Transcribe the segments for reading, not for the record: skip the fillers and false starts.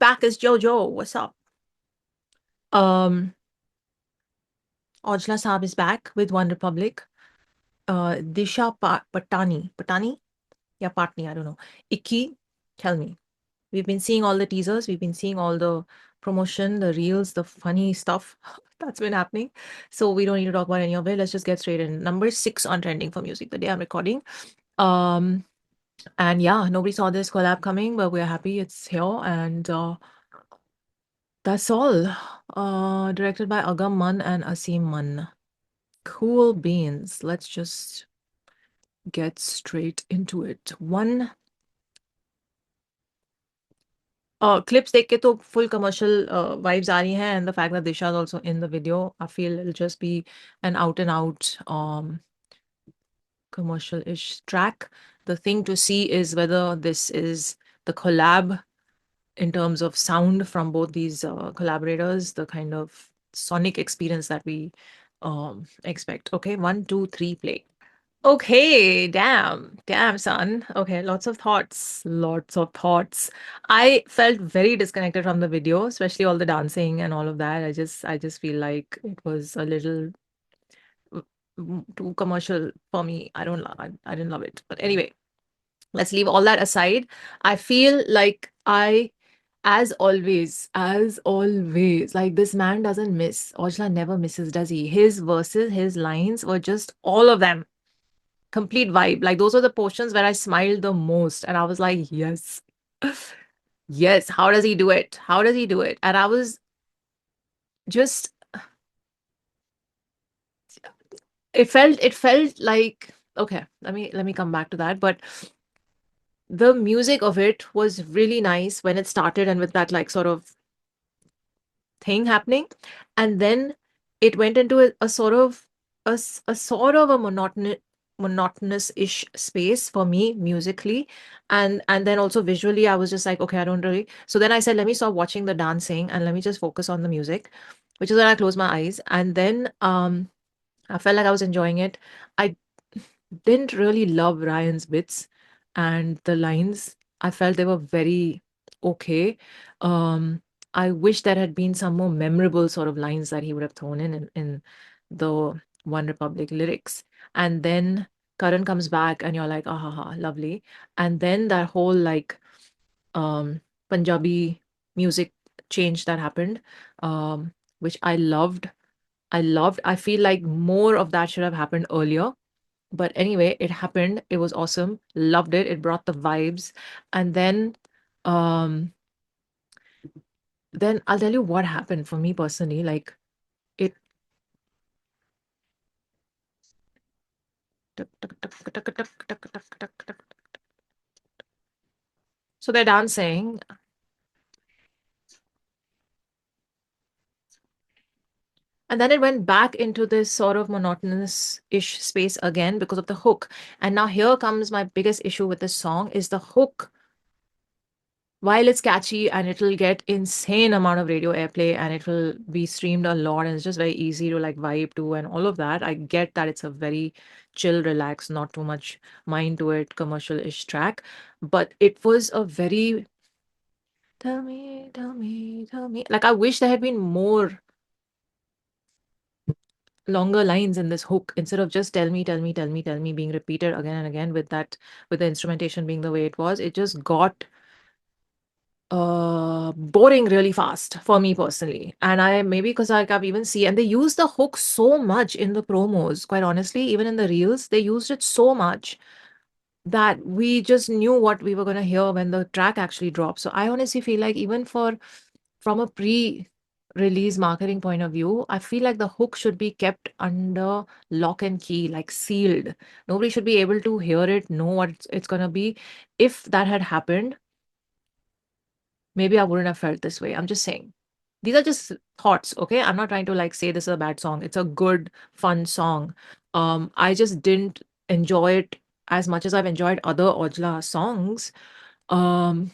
back as Jojo. What's up? Um, Aujla Saab is back with One Republic. Disha Patani? Yeah, Patni, I don't know. Ikki, tell me. We've been seeing all the teasers, we've been seeing all the promotion, the reels, the funny stuff that's been happening. So we don't need to talk about any of it. Let's just get straight in. Number 6 on trending for music the day I'm recording. Um, and yeah, nobody saw this collab coming, but we're happy it's here. And that's all. Directed by Agam Mann and Asim Mann. Cool beans. Let's just get straight into it. One clips देख के तो full commercial vibes आ रही हैं, and the fact that Disha is also in the video, I feel it'll just be an out and out commercial-ish track. The thing to see is whether this is the collab in terms of sound from both these collaborators, the kind of sonic experience that we expect. Okay, 1, 2, 3, play. Okay, damn, son. Okay, lots of thoughts, lots of thoughts. I felt very disconnected from the video, especially all the dancing and all of that. I just feel like it was a little too commercial for me. I didn't love it. But anyway, let's leave all that aside. I feel like as always, like this man doesn't miss. Ojla never misses, does he? His verses, his lines were just all of them complete vibe. Like those are the portions where I smiled the most. And I was like, yes. Yes. How does he do it? How does he do it? And I was just it felt like okay, let me come back to that. But the music of it was really nice when it started and with that like sort of thing happening. And then it went into a sort of a sort of a monotonous-ish space for me musically, and then also visually I was just like, okay, I don't really. So then I said, let me stop watching the dancing and let me just focus on the music, which is when I closed my eyes. And then I felt like I was enjoying it. I didn't really love Ryan's bits and the lines. I felt they were very okay. Um, I wish there had been some more memorable sort of lines that he would have thrown in the One Republic lyrics. And then Karan comes back and you're like, ah ha ha, lovely. And then that whole like Punjabi music change that happened, which I loved. I loved. I feel like more of that should have happened earlier, but anyway, it happened. It was awesome. Loved it. It brought the vibes. And um, then I'll tell you what happened for me personally. Like it. So they're dancing, and then it went back into this sort of monotonous-ish space again because of the hook. And now here comes my biggest issue with this song is the hook. While it's catchy and it'll get insane amount of radio airplay and it will be streamed a lot and it's just very easy to like vibe to and all of that, I get that it's a very chill, relaxed, not too much mind to it, commercial-ish track. But it was a very tell me, tell me, tell me. Like I wish there had been more longer lines in this hook instead of just tell me, tell me, tell me, tell me being repeated again and again with the instrumentation being the way it was. It just got boring really fast for me personally. And I maybe because like I've even seen and they use the hook so much in the promos, quite honestly, even in the reels, they used it so much that we just knew what we were gonna hear when the track actually dropped. So I honestly feel like even from a pre-release marketing point of view, I feel like the hook should be kept under lock and key, like sealed. Nobody should be able to hear it, know what it's gonna be. If that had happened, maybe I wouldn't have felt this way. I'm just saying. These are just thoughts, okay? I'm not trying to like say this is a bad song. It's a good, fun song. I just didn't enjoy it as much as I've enjoyed other Ojla songs. Um,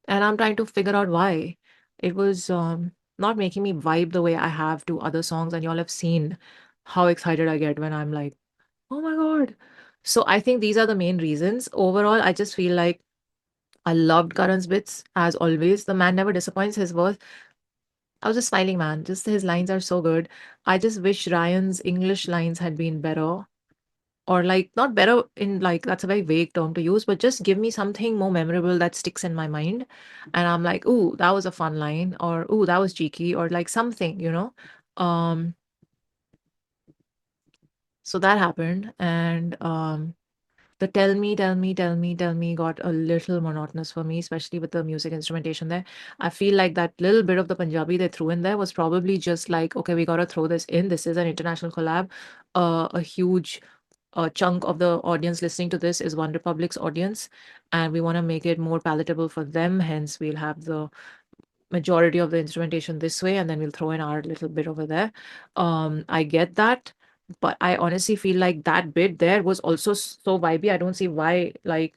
and I'm trying to figure out why. It was not making me vibe the way I have to other songs, and y'all have seen how excited I get when I'm like, oh my God. So I think these are the main reasons. Overall, I just feel like I loved Karan's bits as always. The man never disappoints. His voice, I was just smiling, man. Just his lines are so good. I just wish Ryan's English lines had been better. Or like not better in like that's a very vague term to use, but just give me something more memorable that sticks in my mind. And I'm like, ooh, that was a fun line, or ooh, that was cheeky, or like something. Um, so that happened. And the tell me, tell me, tell me, tell me got a little monotonous for me, especially with the music instrumentation there. I feel like that little bit of the Punjabi they threw in there was probably just like, okay, we gotta throw this in. This is an international collab. A huge chunk of the audience listening to this is One Republic's audience, and we want to make it more palatable for them. Hence, we'll have the majority of the instrumentation this way, and then we'll throw in our little bit over there. I get that, but I honestly feel like that bit there was also so vibey. I don't see why like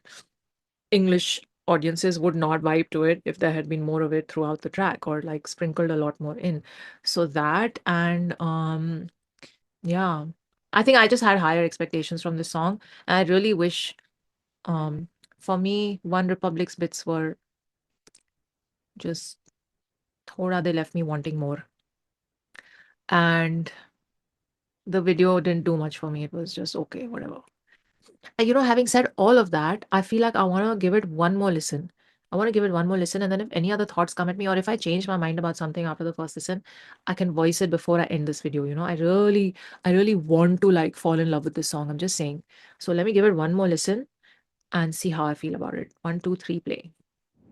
English audiences would not vibe to it if there had been more of it throughout the track or like sprinkled a lot more in. So that and yeah. I think I just had higher expectations from this song. And I really wish um for me One Republic's bits were just thoda they left me wanting more. And the video didn't do much for me. It was just okay, whatever. Having said all of that, I feel like I want to give it one more listen. I want to give it one more listen, and then if any other thoughts come at me, or if I change my mind about something after the first listen, I can voice it before I end this video. I really want to like fall in love with this song. I'm just saying. So let me give it one more listen and see how I feel about it. One, two, three, play.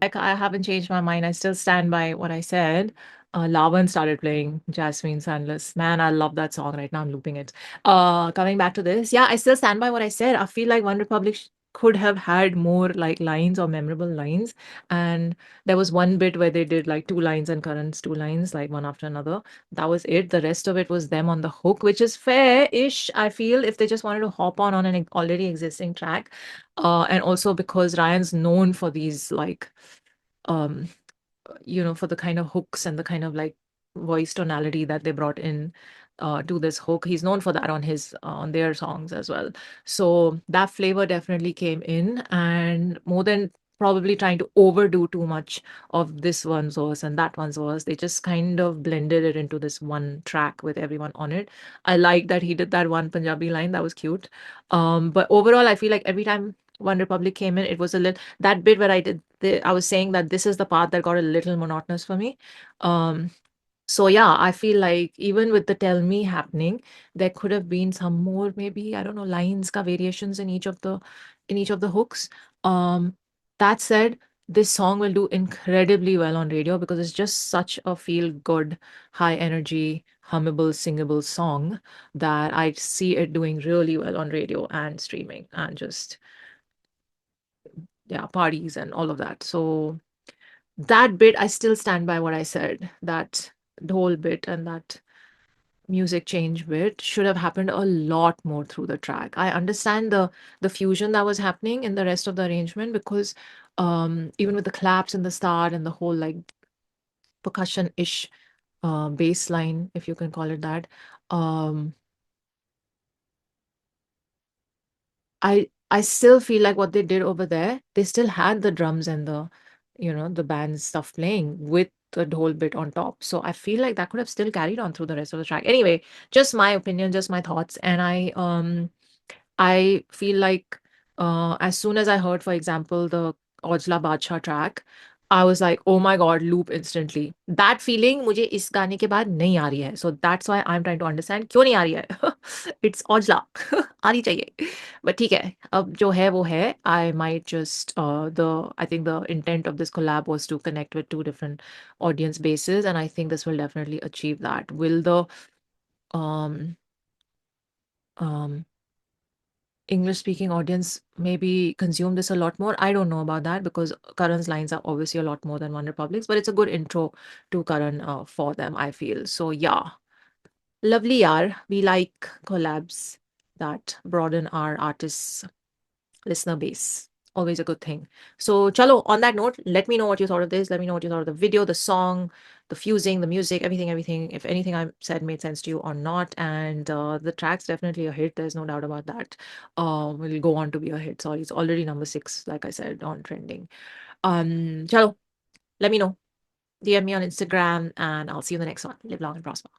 Like I haven't changed my mind. I still stand by what I said. Lavan started playing Jasmine Sandless. Man, I love that song right now. I'm looping it. Coming back to this, yeah, I still stand by what I said. I feel like One Republic could have had more like lines or memorable lines. And there was one bit where they did like two lines and Karan's two lines, like one after another. That was it. The rest of it was them on the hook, which is fair-ish, I feel, if they just wanted to hop on an already existing track. And also because Ryan's known for these like um for the kind of hooks and the kind of like voice tonality that they brought in to this hook. He's known for that on their songs as well. So that flavor definitely came in, and more than probably trying to overdo too much of this one's verse and that one's verse, they just kind of blended it into this one track with everyone on it. I like that he did that one Punjabi line. That was cute. But overall, I feel like every time One Republic came in, it was a little that bit where I was saying that this is the part that got a little monotonous for me. Um, so yeah, I feel like even with the tell me happening, there could have been some more, maybe, I don't know, lines ka variations in each of the hooks. Um, that said, this song will do incredibly well on radio because it's just such a feel good, high energy, hummable, singable song that I see it doing really well on radio and streaming and just yeah, parties and all of that. So that bit, I still stand by what I said. That whole bit and that music change bit should have happened a lot more through the track. I understand the fusion that was happening in the rest of the arrangement because even with the claps in the start and the whole like percussion-ish bass line, if you can call it that, um, I still feel like what they did over there, they still had the drums and the band stuff playing with the whole bit on top. So I feel like that could have still carried on through the rest of the track. Anyway, just my opinion, just my thoughts. And I feel like as soon as I heard, for example, the Aujla Badshah track, I was like, oh my God, loop instantly. That feeling मुझे इस गाने के बाद नहीं आ रही है. So that's why I'm trying to understand क्यों नहीं आ रही है. It's Aujla. आनी चाहिए. But ठीक है. अब जो है वो है. I might just I think the intent of this collab was to connect with two different audience bases, and I think this will definitely achieve that. Will the um um English speaking audience maybe consume this a lot more? I don't know about that because Karan's lines are obviously a lot more than One Republic's, but it's a good intro to Karan for them, I feel. So yeah, lovely yaar. We like collabs that broaden our artists' listener base. Always a good thing. So chalo, on that note, let me know what you thought of this. Let me know what you thought of the video, the song, the fusing, the music, everything. If anything I said made sense to you or not, and the track's definitely a hit. There's no doubt about that. Will go on to be a hit. Sorry, it's already number 6, like I said, on trending. Chalo, let me know. DM me on Instagram, and I'll see you in the next one. Live long and prosper.